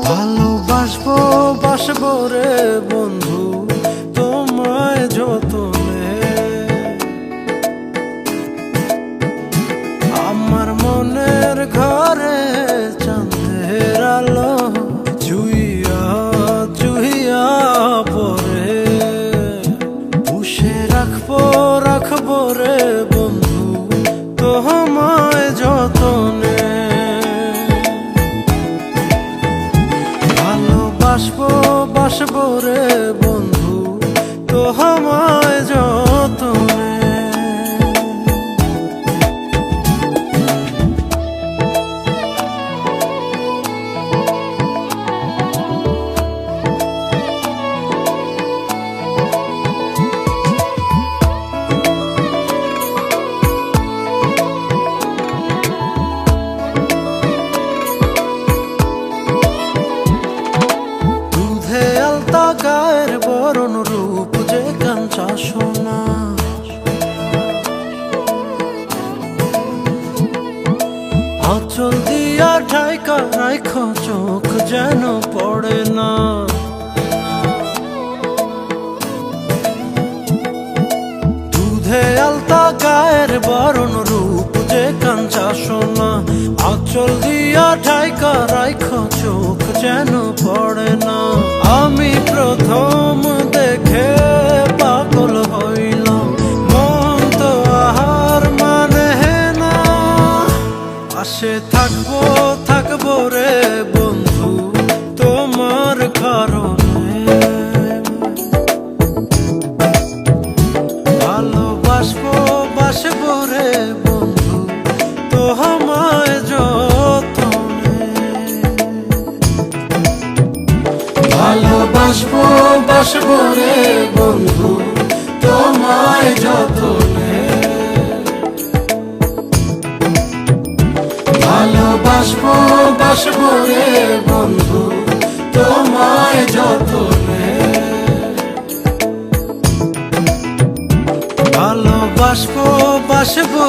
ভালোবাসবো বাসবো রে বন্ধু তোমায় যতনে, আমার মনের ঘরে চাঁদের আলো জুইয়া জুইয়া পরে পুষে রাখবো রাখবো রে বন্ধু তোমায় যতনে। ভালোবাসবো বাসবো রে বন্ধু তোমায় যতনে। গায়ের বরণ রূপ যে কাঞ্চা সোনা, আঁচল দিয়া ঠাইকা রাইখ চোখ যেন পড়ে না। দুধে আলতা গায়ের বরণ রূপ যে কাঞ্চা সোনা, আঁচল দিয়া ঠাইকা রাইখ চোখ যেন পড়ে না। আমি প্রথম দেখে পাগল হইলাম, মন তো আহার মানে না। পাশে থাকবো থাকবো রে বন্ধু তোমার কারণে, ভালোবাসবো বাসবো রে বন্ধু তোমায় যতনে। ভালোবাসবো বাসবো রে বন্ধু তোমায় যতনে, ভালোবাসবো বাসবো রে বন্ধু তোমায় যতনে। ভালোবাসবো বাসবো